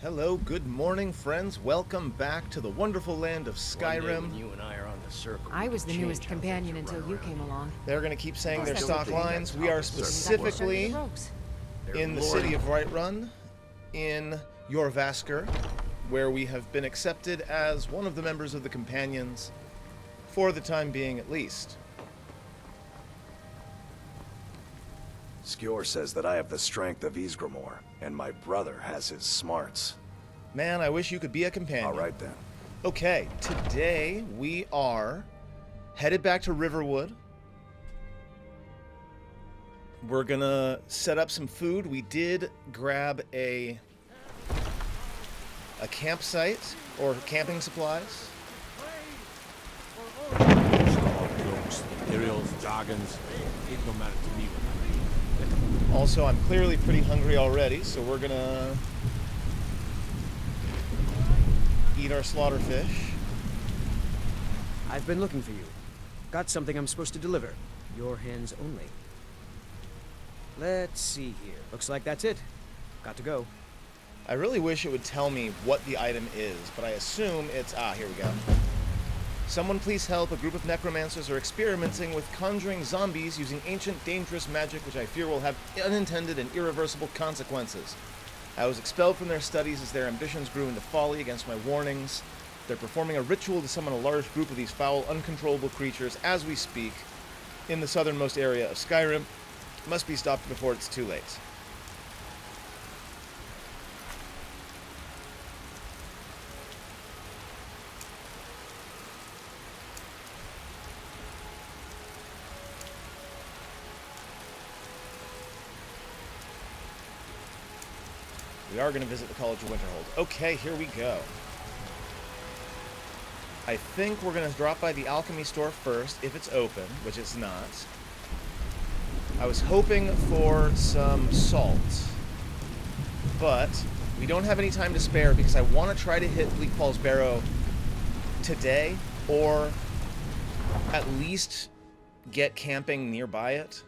Hello, good morning, friends. Welcome back to the wonderful land of Skyrim. When you and I are on the circle, I was the newest companion until you came along. They're going to keep saying their That's stock okay. lines. We are specifically in the city of Whiterun, in Jorvaskr, where we have been accepted as one of the members of the companions, for the time being at least. Skjor says that I have the strength of Ysgramor, and my brother has his smarts. Man, I wish you could be a companion. All right then. Okay, today we are headed back to Riverwood. We're gonna set up some food. We did grab a campsite, or camping supplies. Jokes, Imperials, jargons, it don't matter to me what I mean. Also, I'm clearly pretty hungry already, so we're gonna eat our slaughter fish. I've been looking for you. Got something I'm supposed to deliver. Your hands only. Let's see here. Looks like that's it. Got to go. I really wish it would tell me what the item is, but I assume it's... here we go. Someone please help. A group of necromancers are experimenting with conjuring zombies using ancient, dangerous magic which I fear will have unintended and irreversible consequences. I was expelled from their studies as their ambitions grew into folly against my warnings. They're performing a ritual to summon a large group of these foul, uncontrollable creatures as we speak in the southernmost area of Skyrim. Must be stopped before it's too late. We are going to visit the College of Winterhold. Okay, here we go. I think we're going to drop by the alchemy store first, if it's open, which it's not. I was hoping for some salt, but we don't have any time to spare because I want to try to hit Bleak Falls Barrow today, or at least get camping nearby it.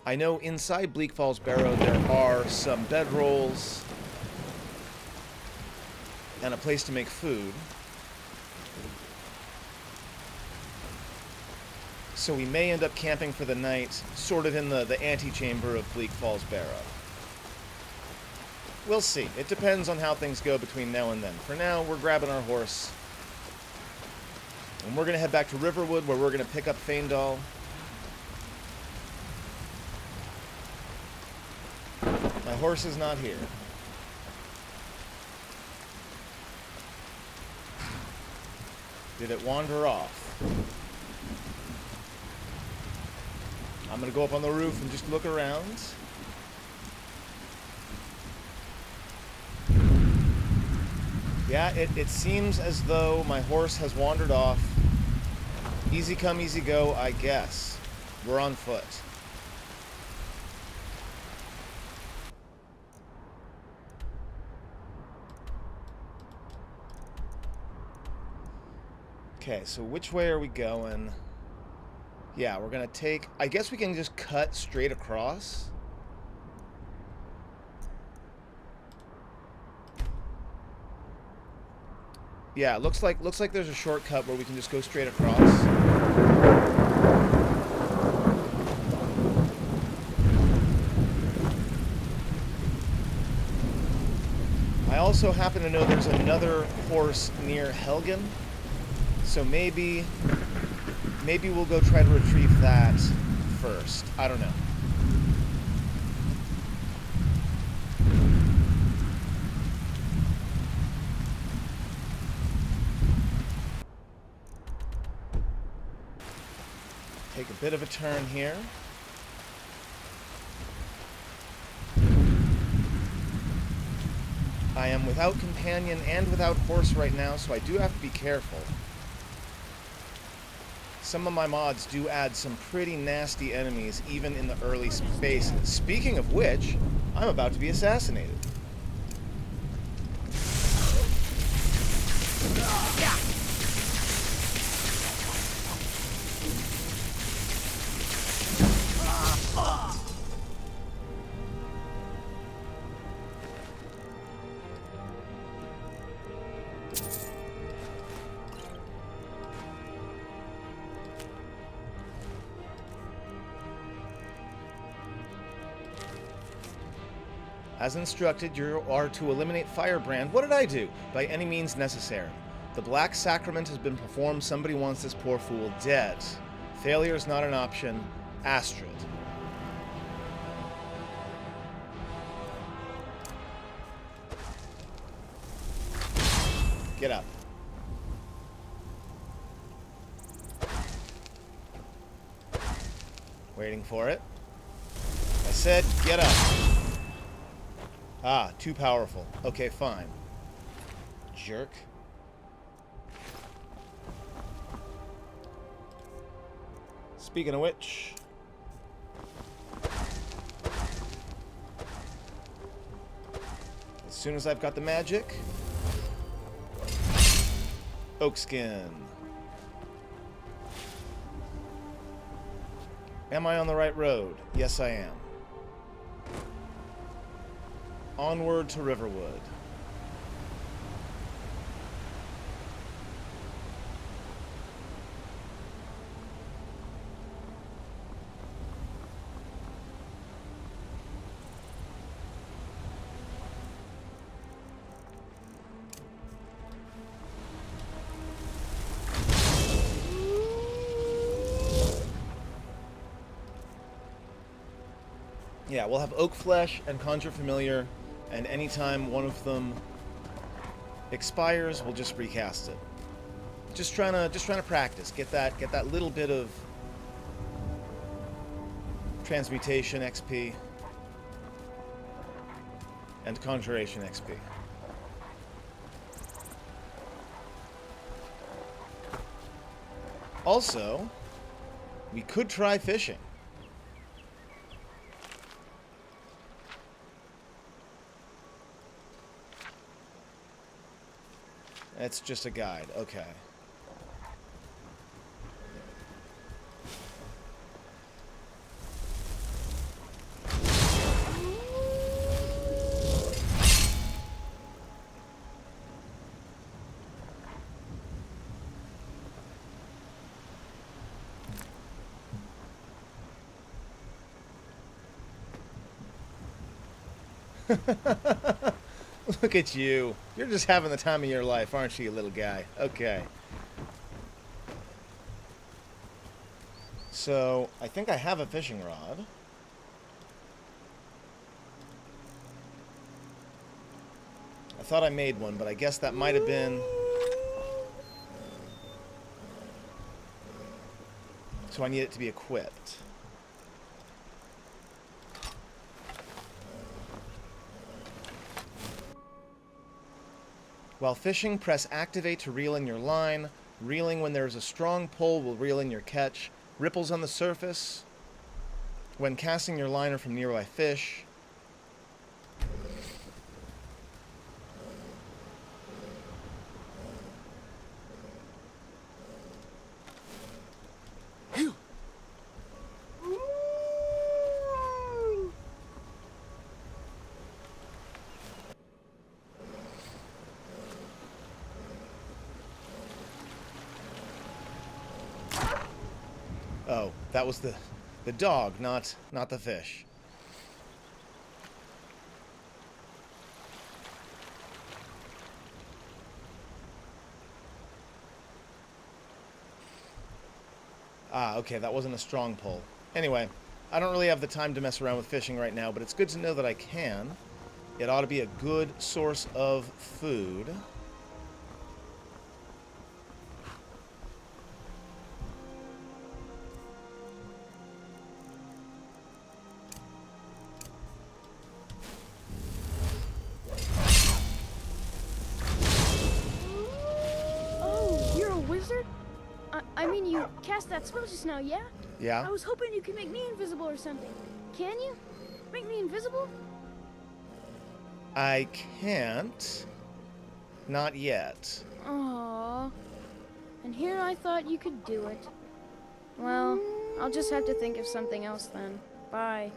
I know inside Bleak Falls Barrow there are some bedrolls and a place to make food. So we may end up camping for the night, sort of in the antechamber of Bleak Falls Barrow. We'll see. It depends on how things go between now and then. For now, we're grabbing our horse. And we're going to head back to Riverwood, where we're going to pick up Faendal. My horse is not here. Did it wander off? I'm gonna go up on the roof and just look around. Yeah, it seems as though my horse has wandered off. Easy come, easy go, I guess. We're on foot. Okay, so which way are we going? Yeah, we're gonna take... I guess we can just cut straight across. Yeah, looks like there's a shortcut where we can just go straight across. I also happen to know there's another horse near Helgen. So maybe we'll go try to retrieve that first. I don't know. Take a bit of a turn here. I am without companion and without horse right now, so I do have to be careful. Some of my mods do add some pretty nasty enemies, even in the early spaces. Speaking of which, I'm about to be assassinated. As instructed, you are to eliminate Firebrand. What did I do? By any means necessary. The Black Sacrament has been performed. Somebody wants this poor fool dead. Failure is not an option. Astrid. Get up. Waiting for it. I said, get up. Ah, too powerful. Okay, fine. Jerk. Speaking of which... as soon as I've got the magic... oak skin. Am I on the right road? Yes, I am. Onward to Riverwood. Yeah, we'll have Oak Flesh and Conjure Familiar, and anytime one of them expires, we'll just recast it. Just trying to practice, get that little bit of transmutation XP and conjuration XP. Also, we could try fishing. It's just a guide. Okay. Look at you. You're just having the time of your life, aren't you, little guy? Okay. So, I think I have a fishing rod. I thought I made one, but I guess that might have been... so I need it to be equipped. While fishing, press activate to reel in your line. Reeling when there is a strong pull will reel in your catch. Ripples on the surface. When casting your liner from nearby fish. Oh, that was the dog, not the fish. Ah, okay, that wasn't a strong pull. Anyway, I don't really have the time to mess around with fishing right now, but it's good to know that I can. It ought to be a good source of food. I mean, you cast that spell just now, yeah? Yeah? I was hoping you could make me invisible or something. Can you? Make me invisible? I can't. Not yet. Aww. And here I thought you could do it. Well, I'll just have to think of something else then. Bye.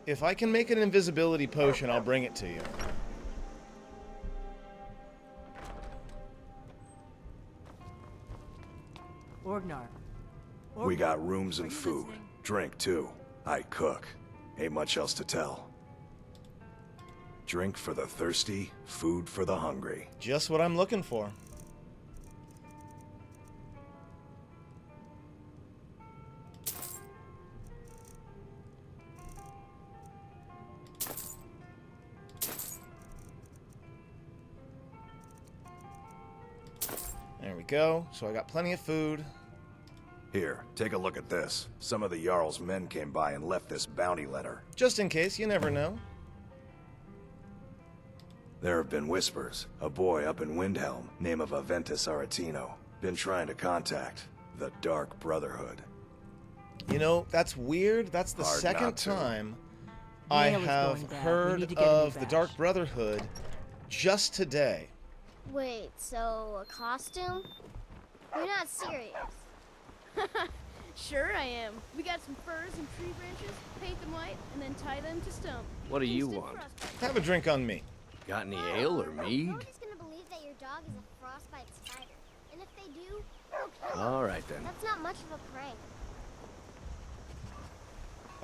If I can make an invisibility potion, I'll bring it to you. Orgnar. We got rooms and food. Drink, too. I cook. Ain't much else to tell. Drink for the thirsty, food for the hungry. Just what I'm looking for. There we go. So I got plenty of food. Here, take a look at this. Some of the Jarl's men came by and left this bounty letter. Just in case, you never know. There have been whispers. A boy up in Windhelm, name of Aventus Aretino, been trying to contact the Dark Brotherhood. You know, that's weird. That's the Hard second not to. time I Mail is have going bad. We heard need to get a new of the batch. Dark Brotherhood just today. Wait, so a costume? You're not serious. Sure I am. We got some furs and tree branches, paint them white, and then tie them to stone. What do you Instant want? frostbite. Have a drink on me. Got any ale or mead? Nobody's gonna believe that your dog is a frostbite spider. And if they do, we'll kill them. All right then. That's not much of a prank.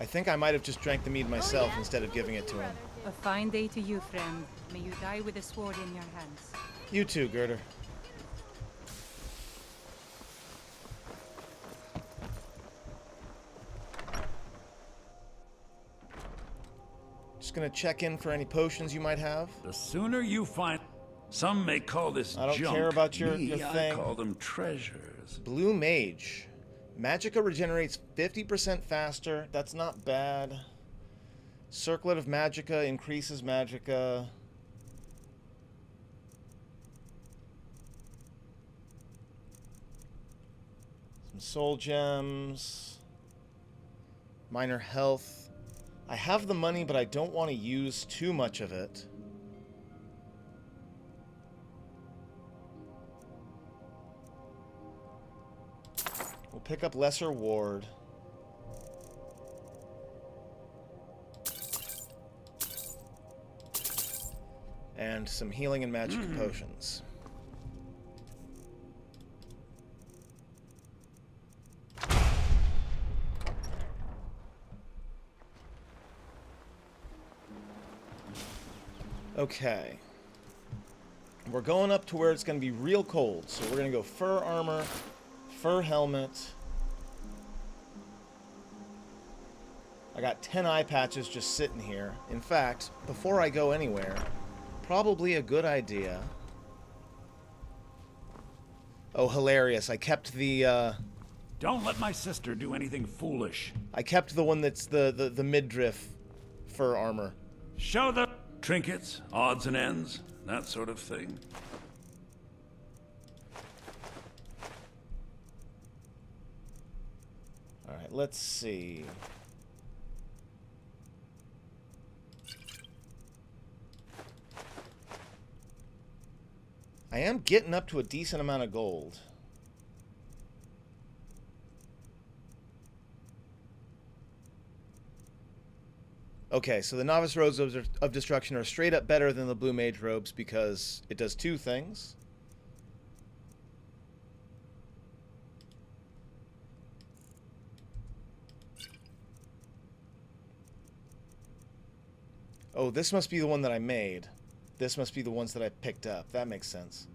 I think I might have just drank the mead myself yeah? instead of What giving would it to you him. rather do? A fine day to you, friend. May you die with a sword in your hands. You too, Girder. Just gonna check in for any potions you might have. The sooner you find... Some may call this I don't junk. care about your Me, I thing. call them treasures. Blue Mage. Magicka regenerates 50% faster. That's not bad. Circlet of Magicka increases Magicka. Some soul gems. Minor health. I have the money, but I don't want to use too much of it. We'll pick up Lesser Ward. And some healing and magic potions. Okay. We're going up to where it's going to be real cold. So we're going to go fur armor, fur helmet. I got 10 eye patches just sitting here. In fact, before I go anywhere, probably a good idea. Oh, hilarious. I kept the, Don't let my sister do anything foolish. I kept the one that's the midriff fur armor. Show the trinkets, odds and ends, that sort of thing. Alright, let's see. I am getting up to a decent amount of gold. Okay, so the Novice Robes of Destruction are straight up better than the Blue Mage Robes because it does two things. Oh, this must be the one that I made. This must be the ones that I picked up. That makes sense.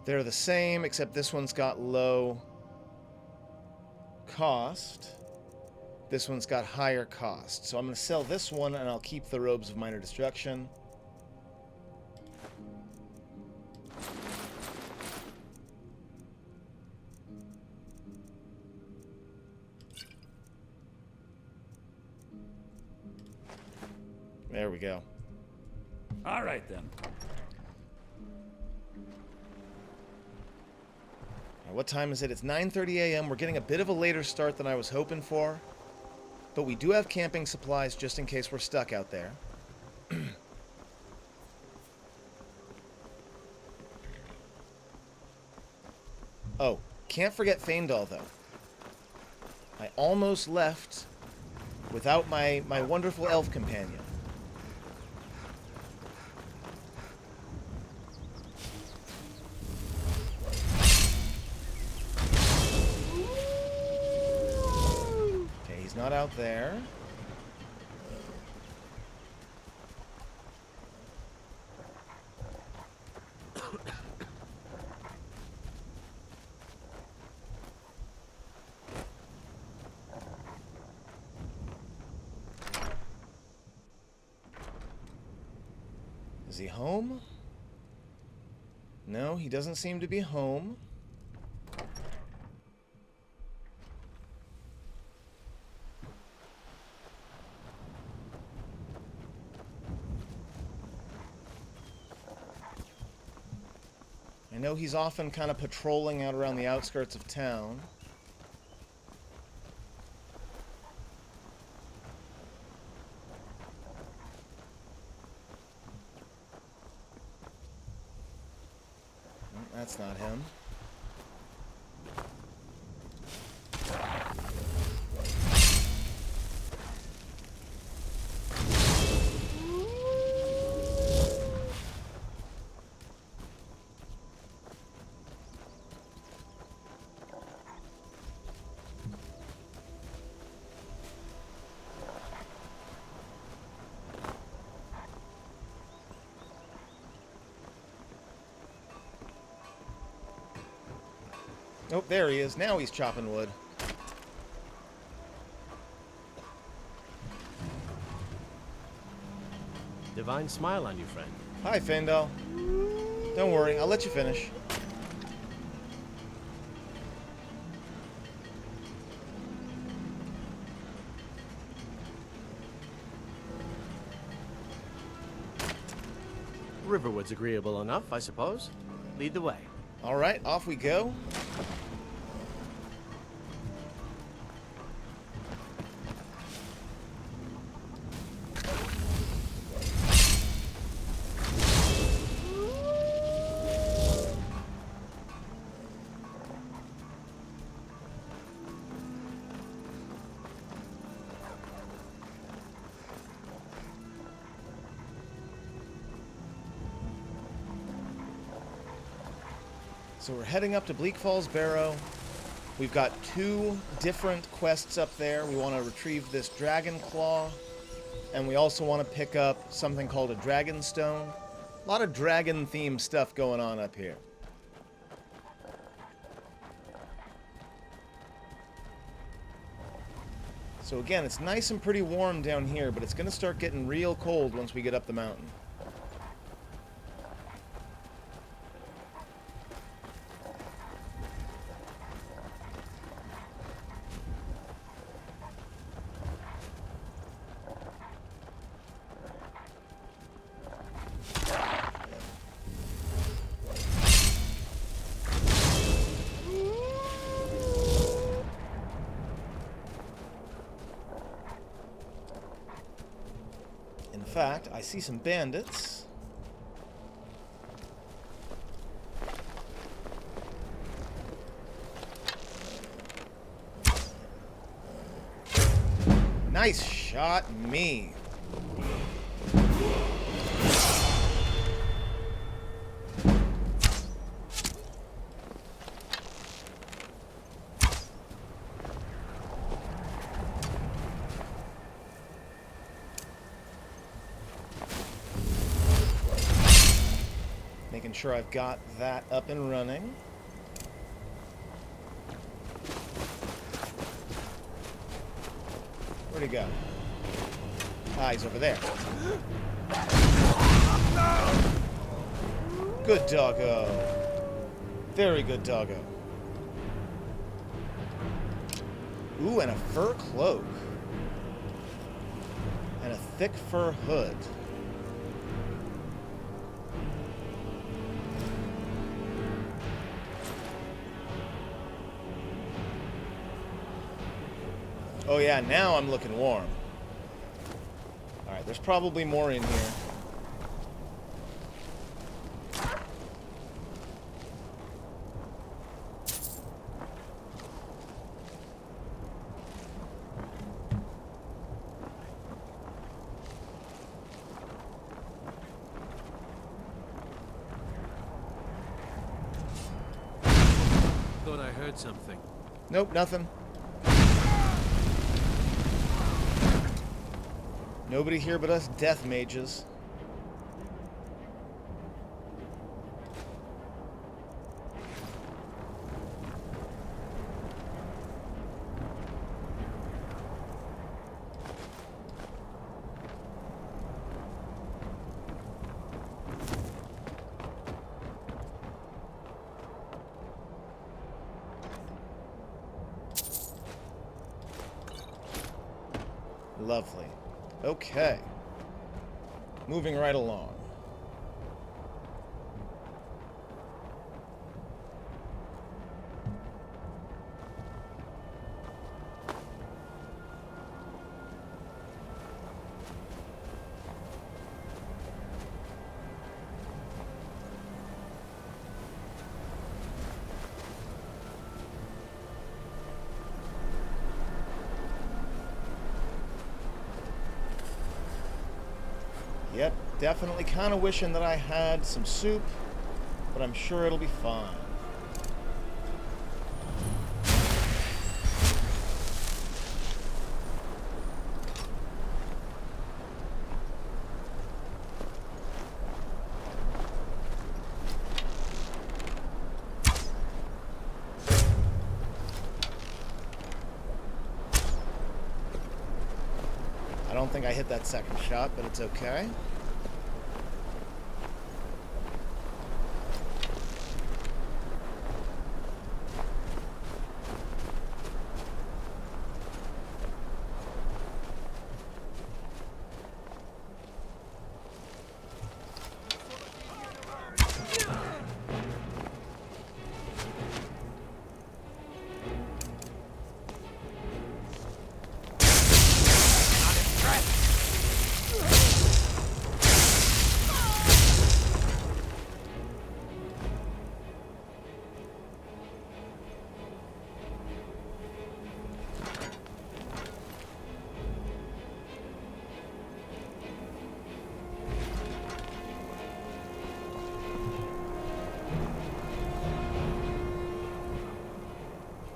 They're the same, except this one's got low cost. This one's got higher cost. So I'm going to sell this one, and I'll keep the Robes of Minor Destruction. There we go. All right, then. What time is it? It's 9:30 a.m. We're getting a bit of a later start than I was hoping for. But we do have camping supplies just in case we're stuck out there. Oh, can't forget Feindal, though. I almost left without my wonderful elf companion. out there. Is he home? No, he doesn't seem to be home. I know he's often kind of patrolling out around the outskirts of town. That's not him. Oh, there he is. Now he's chopping wood. Divine smile on you, friend. Hi, Fendel. Don't worry, I'll let you finish. Riverwood's agreeable enough, I suppose. Lead the way. All right, off we go. So we're heading up to Bleak Falls Barrow. We've got 2 different quests up there. We want to retrieve this dragon claw, and we also want to pick up something called a dragon stone. A lot of dragon-themed stuff going on up here. So again, it's nice and pretty warm down here, but it's going to start getting real cold once we get up the mountain. In fact, I see some bandits. Nice shot, me. Making sure I've got that up and running. Where'd he go? Ah, he's over there. Good doggo. Very good doggo. Ooh, and a fur cloak. And a thick fur hood. Oh yeah, now I'm looking warm. Alright, there's probably more in here. Thought I heard something. Nope, nothing. Nobody here but us death mages. Lovely. Okay. Moving right along. Yep, definitely kind of wishing that I had some soup, but I'm sure it'll be fine. I don't think I hit that second shot, but it's okay.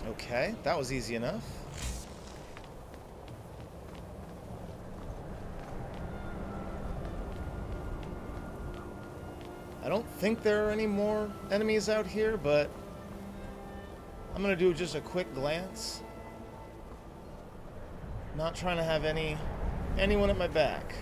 Okay, that was easy enough. I don't think there are any more enemies out here, but I'm gonna do just a quick glance. Not trying to have anyone at my back.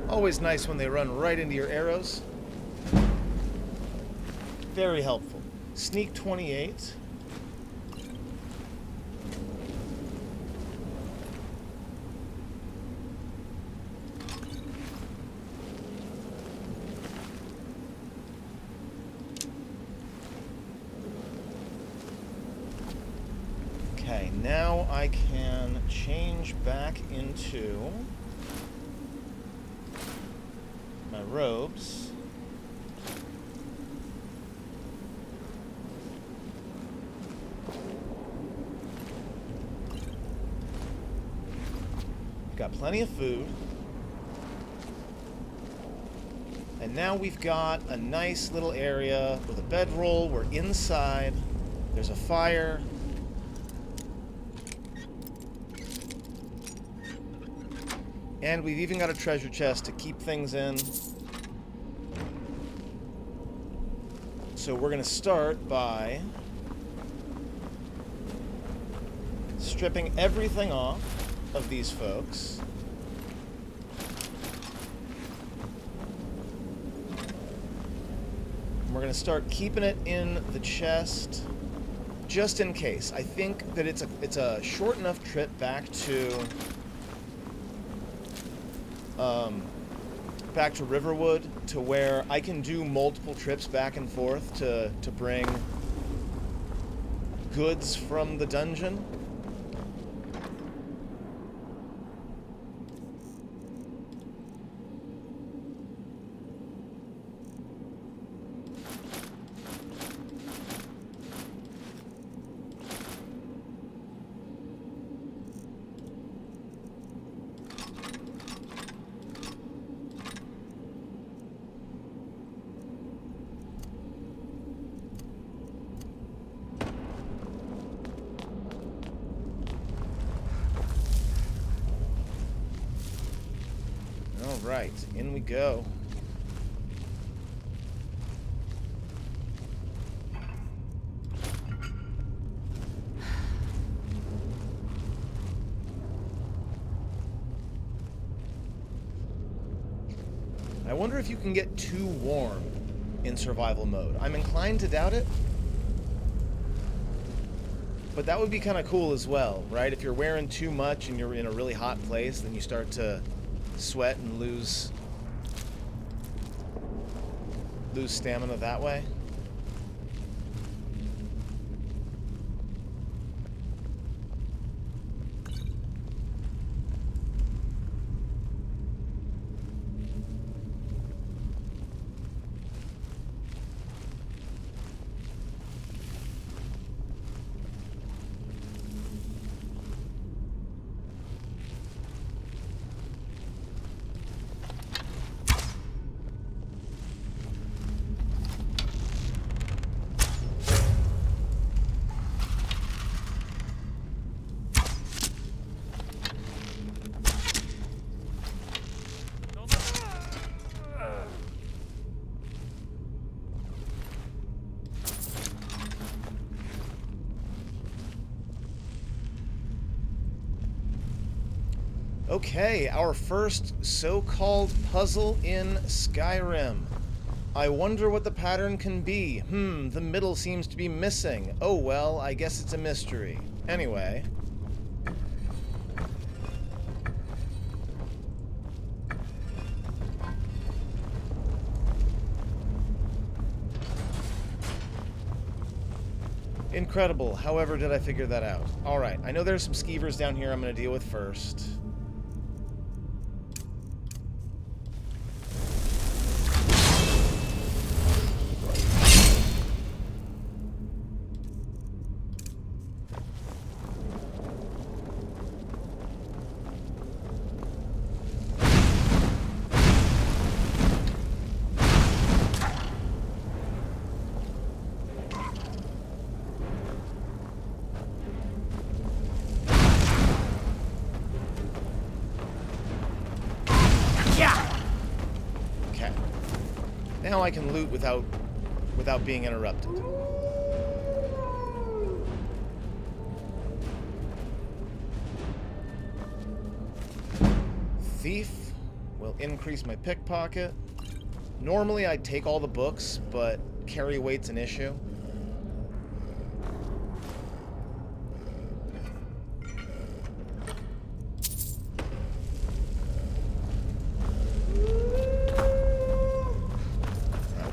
Always nice when they run right into your arrows. Very helpful. Sneak 28. Okay, now I can change back into my robes. Got plenty of food. And now we've got a nice little area with a bedroll. We're inside. There's a fire. And we've even got a treasure chest to keep things in. So we're going to start by stripping everything off of these folks. We're going to start keeping it in the chest just in case. I think that it's a short enough trip back to back to Riverwood to where I can do multiple trips back and forth to bring goods from the dungeon. Alright, in we go. I wonder if you can get too warm in survival mode. I'm inclined to doubt it. But that would be kind of cool as well, right? If you're wearing too much and you're in a really hot place, then you start to sweat and lose stamina that way. Okay, our first so-called puzzle in Skyrim. I wonder what the pattern can be. The middle seems to be missing. Oh well, I guess it's a mystery. Anyway. Incredible. However did I figure that out? Alright, I know there's some skeevers down here I'm going to deal with first. Now I can loot without being interrupted. Thief will increase my pickpocket. Normally I'd take all the books, but carry weight's an issue.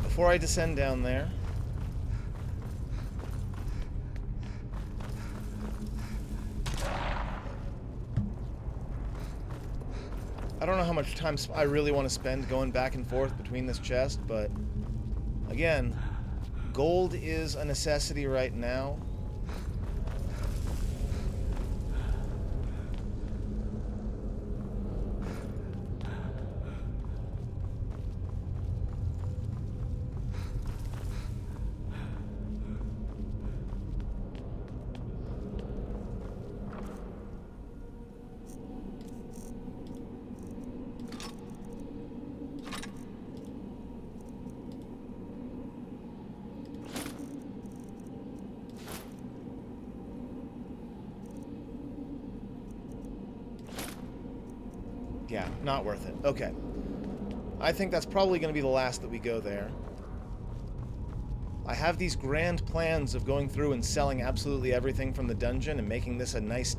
Before I descend down there, I don't know how much time I really want to spend going back and forth between this chest, but again, gold is a necessity right now. Yeah, not worth it. Okay. I think that's probably going to be the last that we go there. I have these grand plans of going through and selling absolutely everything from the dungeon and making this a nice,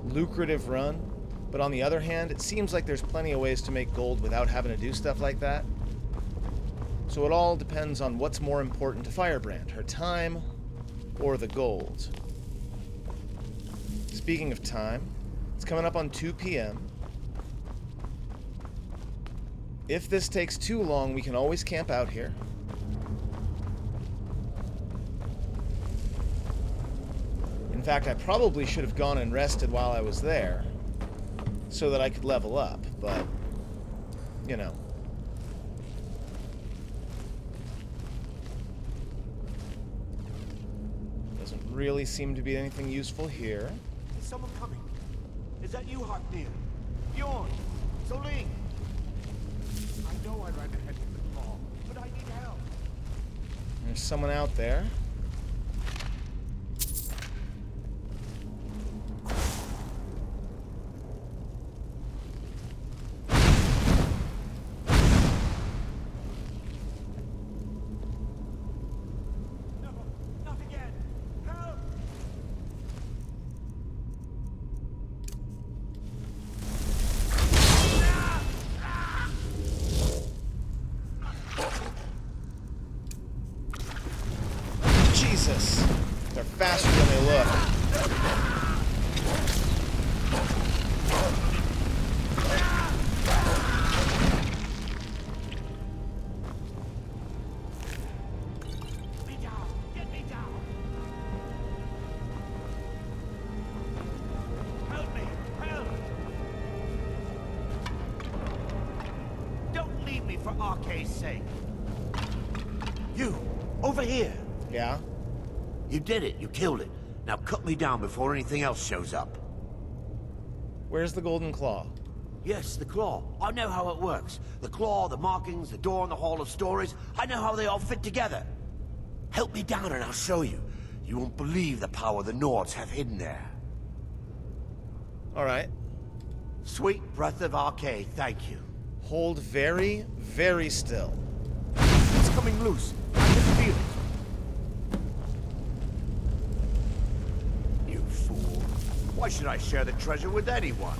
lucrative run. But on the other hand, it seems like there's plenty of ways to make gold without having to do stuff like that. So it all depends on what's more important to Firebrand, her time or the gold. Speaking of time, it's coming up on 2 p.m. If this takes too long, we can always camp out here. In fact, I probably should have gone and rested while I was there, so that I could level up, but, you know. Doesn't really seem to be anything useful here. Is someone coming? Is that you, Harknir? Bjorn? Soling? I know I ran ahead with the claw, but I need help. There's someone out there. Jesus, they're faster than they look. Me down! Get me down! Help me! Help! Don't leave me for RK's sake. You, over here. Yeah? You did it. You killed it. Now cut me down before anything else shows up. Where's the golden claw? Yes, the claw. I know how it works. The claw, the markings, the door in the Hall of Stories. I know how they all fit together. Help me down and I'll show you. You won't believe the power the Nords have hidden there. Alright. Sweet breath of RK, thank you. Hold very, very still. It's coming loose. I can feel it. You fool. Why should I share the treasure with anyone?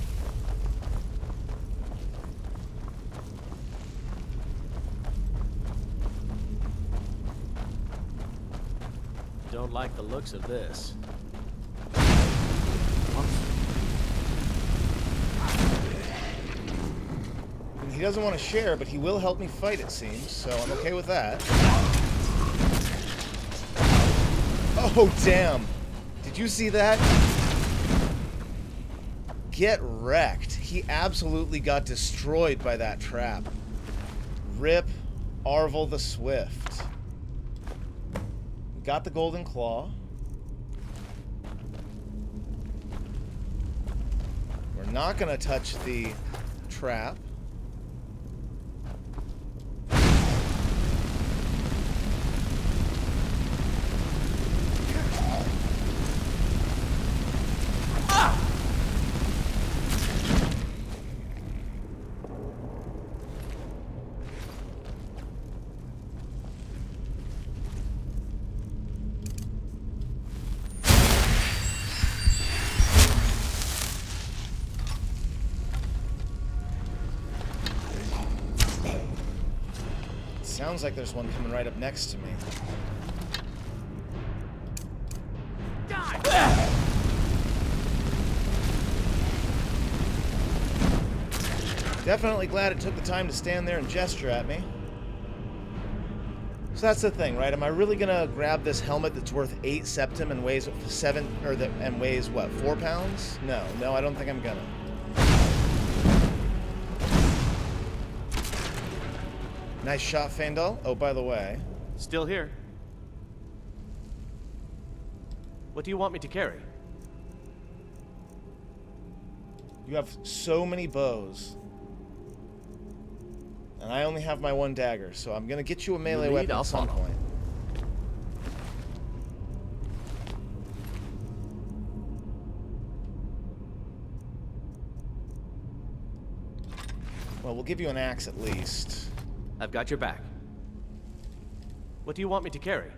Don't like the looks of this. He doesn't want to share, but he will help me fight, it seems, so I'm okay with that. Oh, damn. Did you see that? Get wrecked. He absolutely got destroyed by that trap. Rip Arvel the Swift. We got the golden claw. We're not going to touch the trap. Sounds like there's one coming right up next to me. Definitely glad it took the time to stand there and gesture at me. So that's the thing, right? Am I really gonna grab this helmet that's worth 8 septim and weighs 7, and weighs what, 4 pounds? No, I don't think I'm gonna. Nice shot, Faendal. Oh, by the way. Still here. What do you want me to carry? You have so many bows. And I only have my one dagger, so I'm gonna get you a melee weapon at some point. Well, we'll give you an axe at least. I've got your back. What do you want me to carry?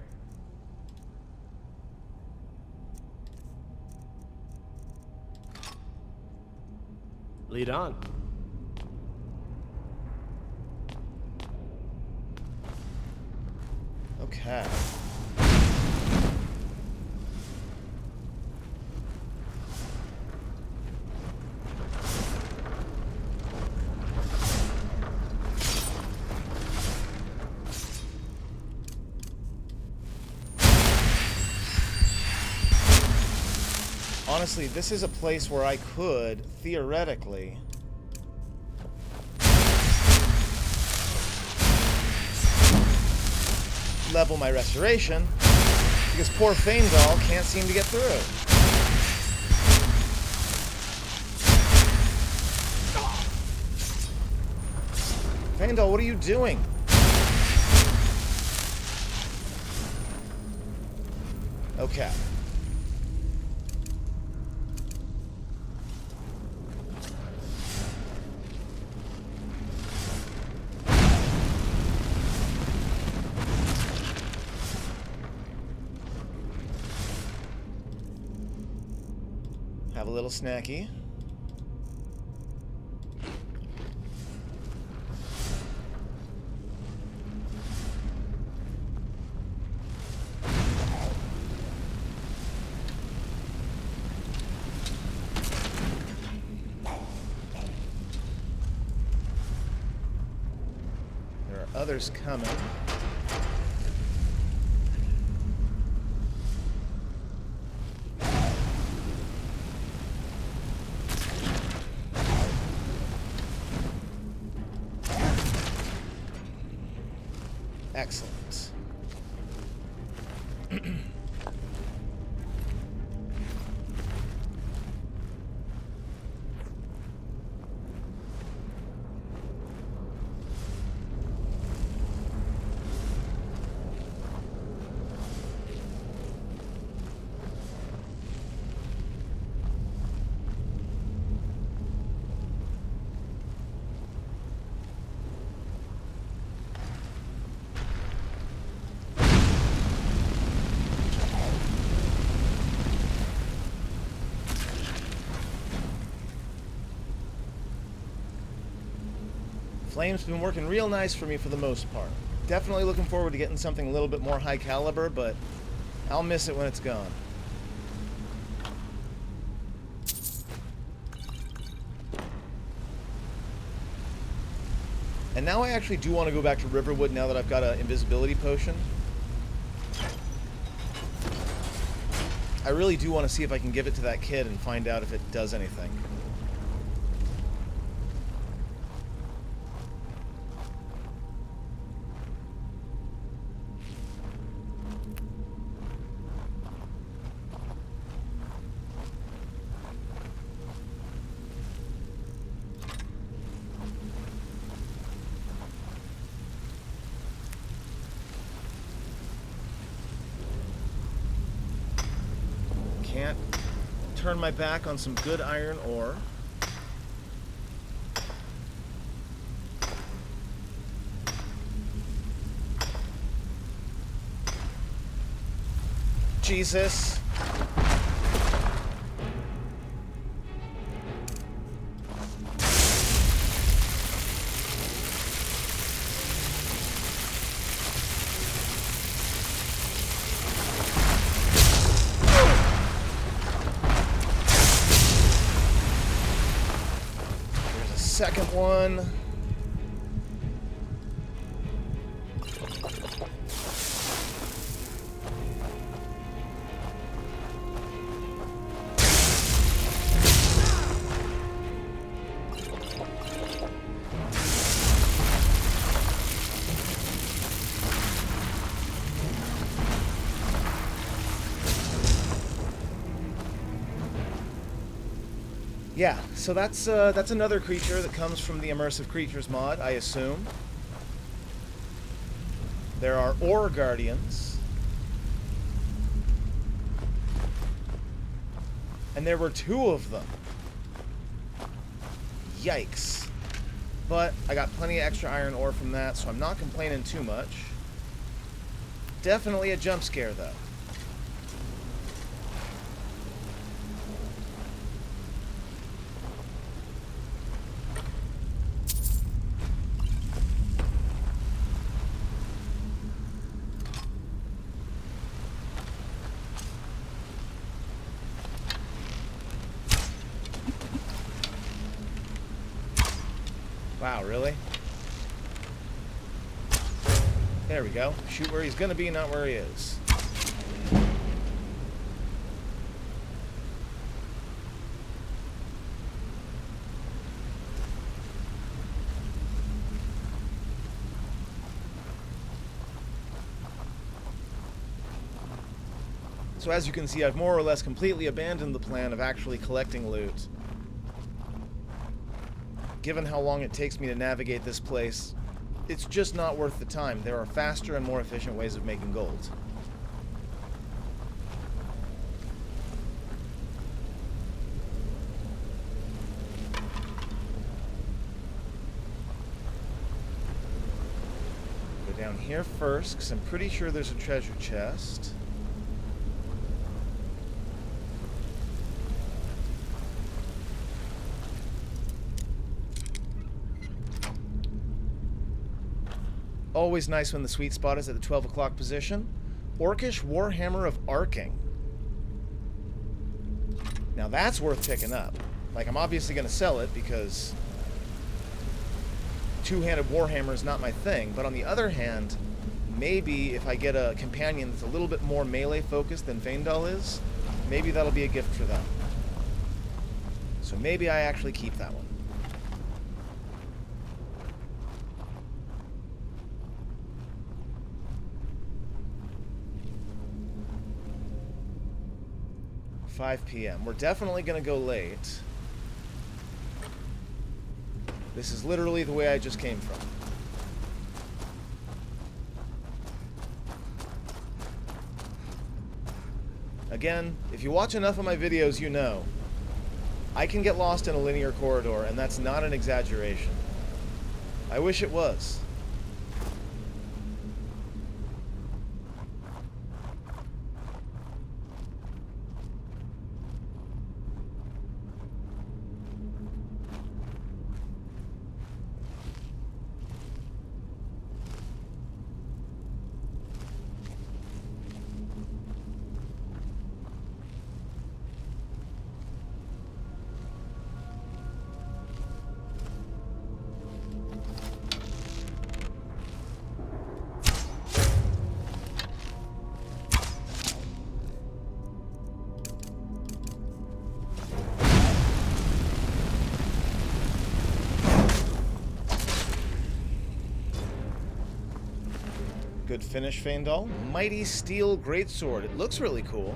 Lead on. Okay. Honestly, this is a place where I could, theoretically, level my restoration, because poor Faendal can't seem to get through. Faendal, what are you doing? Okay. Have a little snacky. There are others coming. Excellent. Flame's been working real nice for me for the most part. Definitely looking forward to getting something a little bit more high caliber, but I'll miss it when it's gone. And now I actually do want to go back to Riverwood now that I've got an invisibility potion. I really do want to see if I can give it to that kid and find out if it does anything. Can't turn my back on some good iron ore. Jesus. Second one. Yeah, so that's another creature that comes from the Immersive Creatures mod, I assume. There are Ore Guardians. And there were 2 of them. Yikes. But I got plenty of extra iron ore from that, so I'm not complaining too much. Definitely a jump scare, though. Wow, really? There we go. Shoot where he's gonna be, not where he is. So as you can see, I've more or less completely abandoned the plan of actually collecting loot. Given how long it takes me to navigate this place, it's just not worth the time. There are faster and more efficient ways of making gold. Go down here first, because I'm pretty sure there's a treasure chest. Always nice when the sweet spot is at the 12 o'clock position. Orcish Warhammer of Arcing. Now that's worth picking up. Like, I'm obviously going to sell it because two-handed Warhammer is not my thing. But on the other hand, maybe if I get a companion that's a little bit more melee focused than Feindal is, maybe that'll be a gift for them. So maybe I actually keep that one. $5 p.m. We're definitely going to go late. This is literally the way I just came from. Again, if you watch enough of my videos, you know I can get lost in a linear corridor, and that's not an exaggeration. I wish it was. Good finish, Feindal. Mighty Steel Greatsword. It looks really cool.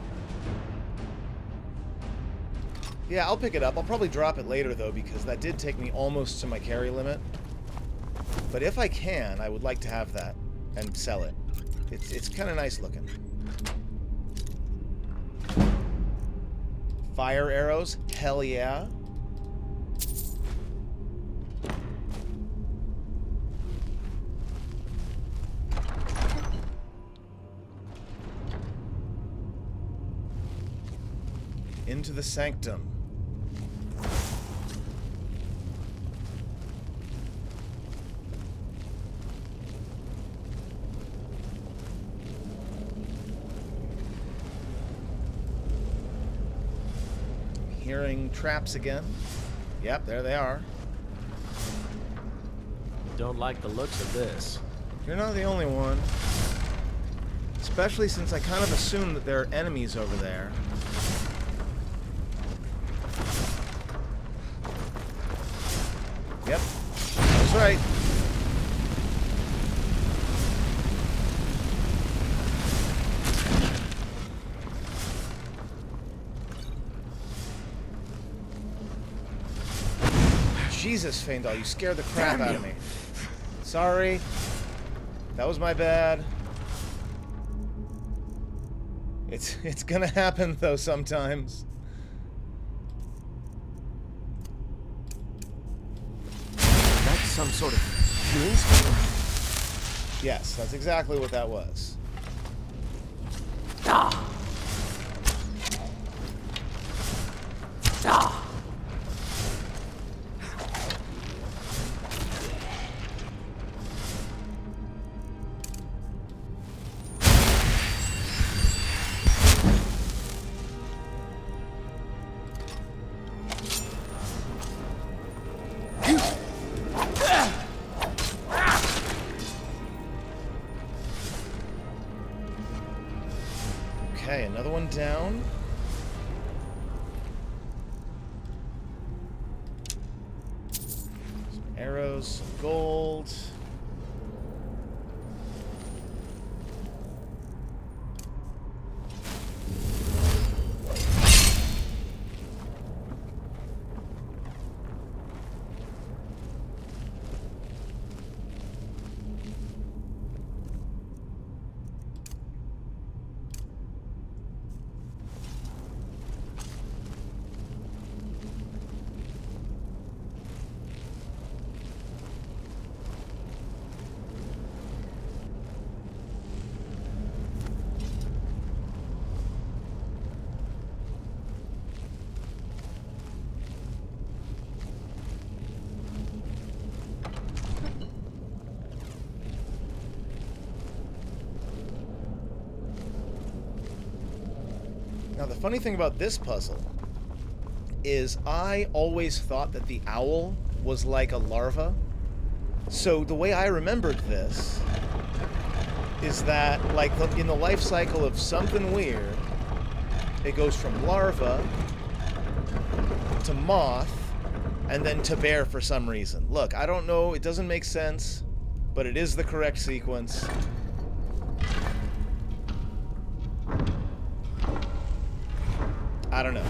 Yeah, I'll pick it up. I'll probably drop it later, though, because that did take me almost to my carry limit. But if I can, I would like to have that and sell it. It's kind of nice looking. Fire arrows? Hell yeah. Into the sanctum. Hearing traps again. Yep, there they are. Don't like the looks of this. You're not the only one. Especially since I kind of assume that there are enemies over there. Yep, that's right. Jesus, Feindal, you scared the crap out of me. Sorry. That was my bad. It's gonna happen, though, sometimes. Some sort of fuel spring? Yes, that's exactly what that was. Ah! Ah! down. Some arrows, some gold. Now, the funny thing about this puzzle is I always thought that the owl was like a larva. So the way I remembered this is that, like, in the life cycle of something weird, it goes from larva to moth and then to bear for some reason. Look, I don't know, it doesn't make sense, but it is the correct sequence. I don't know.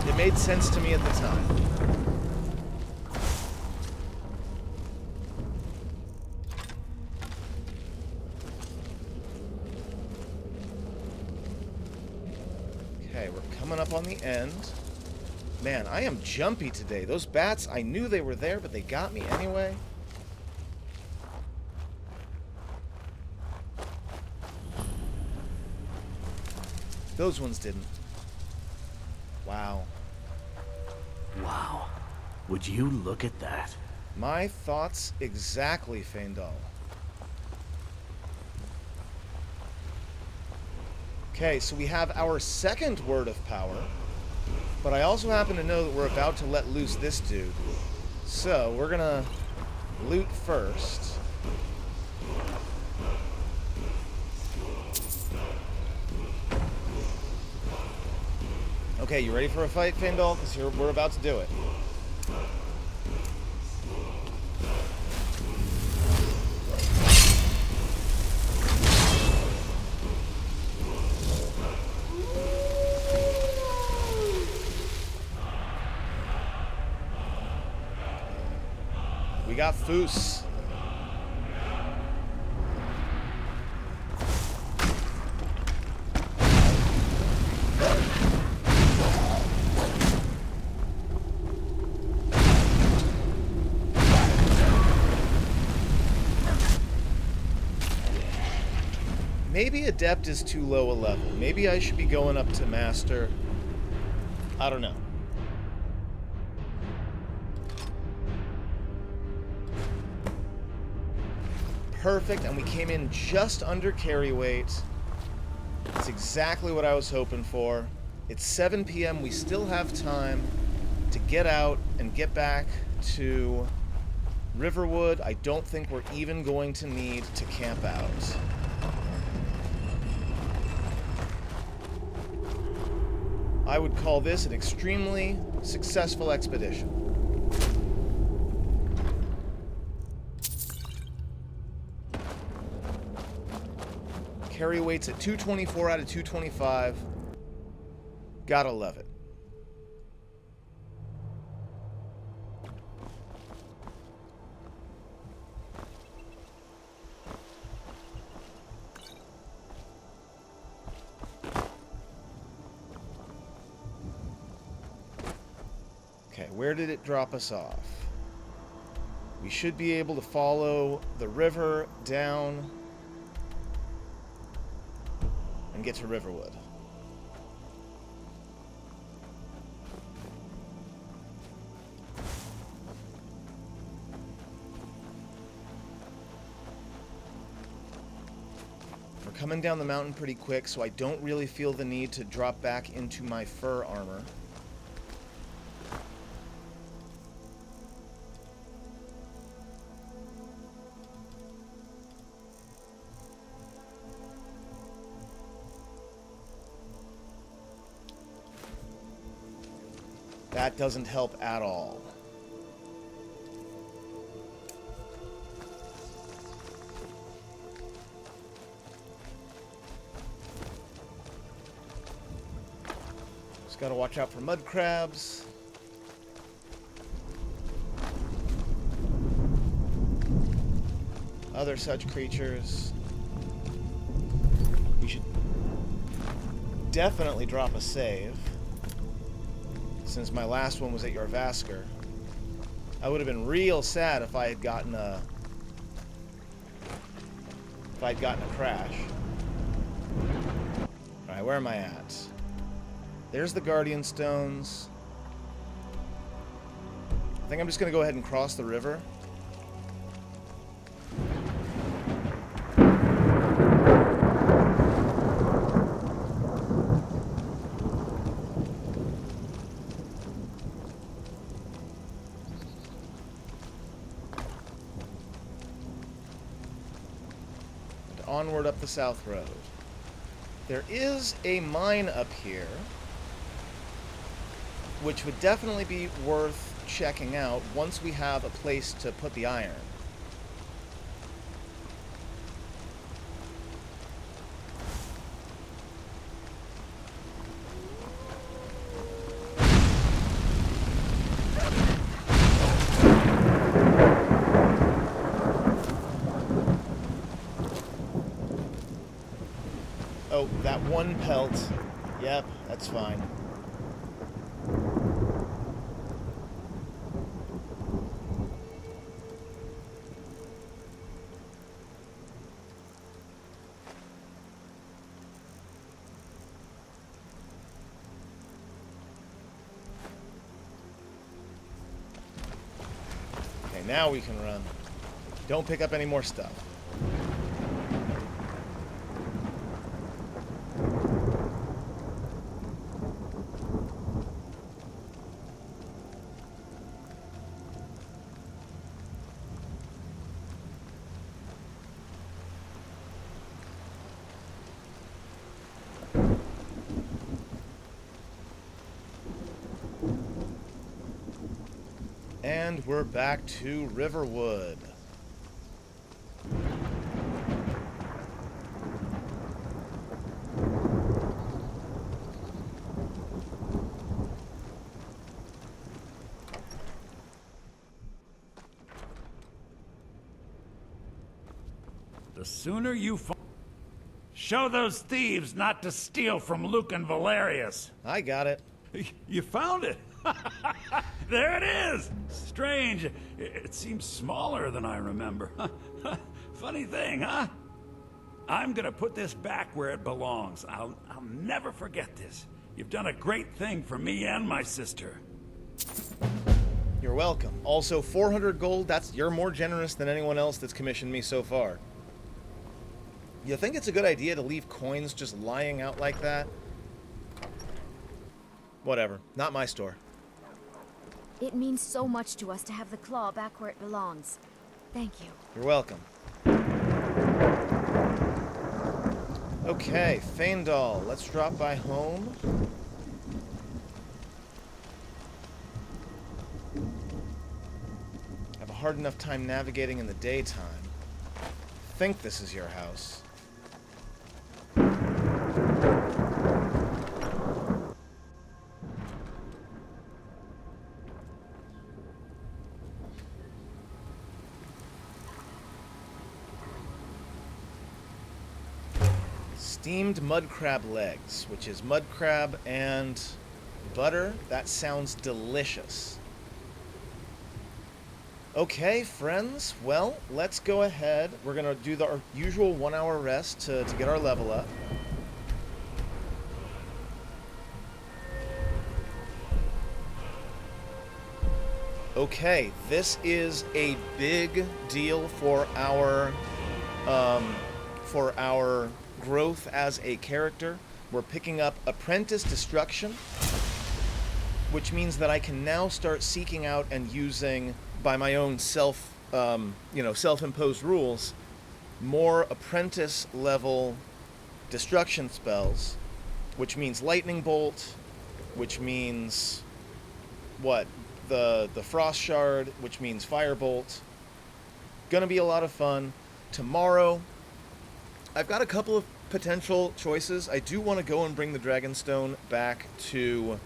It made sense to me at the time. Okay, we're coming up on the end. Man, I am jumpy today. Those bats, I knew they were there, but they got me anyway. Those ones didn't. Wow. Wow. Would you look at that? My thoughts exactly, Feindal. Okay, so we have our second word of power, but I also happen to know that we're about to let loose this dude. So, we're gonna loot first. Okay, you ready for a fight, Feindal? Because we're about to do it. We got Foos. Maybe Adept is too low a level. Maybe I should be going up to Master. I don't know. Perfect, and we came in just under carry weight. That's exactly what I was hoping for. It's 7 p.m. We still have time to get out and get back to Riverwood. I don't think we're even going to need to camp out. I would call this an extremely successful expedition. Carry weights at 224 out of 225. Gotta love it. Okay, where did it drop us off? We should be able to follow the river down and get to Riverwood. We're coming down the mountain pretty quick, so I don't really feel the need to drop back into my fur armor. That doesn't help at all. Just gotta watch out for mud crabs. Other such creatures. We should definitely drop a save, since my last one was at Jorvaskr. I would have been real sad if I had gotten a crash. Alright, where am I at? There's the Guardian Stones. I think I'm just gonna go ahead and cross the river. Onward up the south road. There is a mine up here, which would definitely be worth checking out once we have a place to put the iron. Oh, that one pelt. Yep, that's fine. Okay, now we can run. Don't pick up any more stuff. And we're back to Riverwood. The sooner you show those thieves not to steal from Luke and Valerius. I got it. You found it. There it is! Strange. It seems smaller than I remember. Funny thing, huh? I'm gonna put this back where it belongs. I'll never forget this. You've done a great thing for me and my sister. You're welcome. Also, 400 gold, you're more generous than anyone else that's commissioned me so far. You think it's a good idea to leave coins just lying out like that? Whatever. Not my store. It means so much to us to have the claw back where it belongs. Thank you. You're welcome. Okay, Faendal. Let's drop by home. I have a hard enough time navigating in the daytime. I think this is your house. Steamed mud crab legs, which is mud crab and butter. That sounds delicious. Okay, friends. Well, let's go ahead. We're going to do our usual 1 hour rest to get our level up. Okay, this is a big deal for our growth as a character. We're picking up Apprentice Destruction, which means that I can now start seeking out and using, by my own self-imposed rules, more apprentice level destruction spells, which means lightning bolt, which means what? The Frost Shard, which means Firebolt. Gonna be a lot of fun. Tomorrow, I've got a couple of potential choices. I do want to go and bring the Dragonstone back to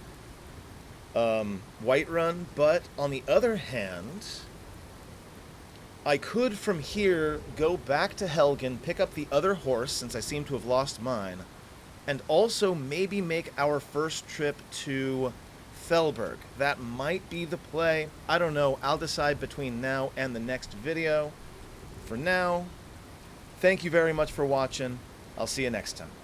Whiterun, but on the other hand, I could from here go back to Helgen, pick up the other horse, since I seem to have lost mine, and also maybe make our first trip to Felberg. That might be the play. I don't know. I'll decide between now and the next video. For now, thank you very much for watching. I'll see you next time.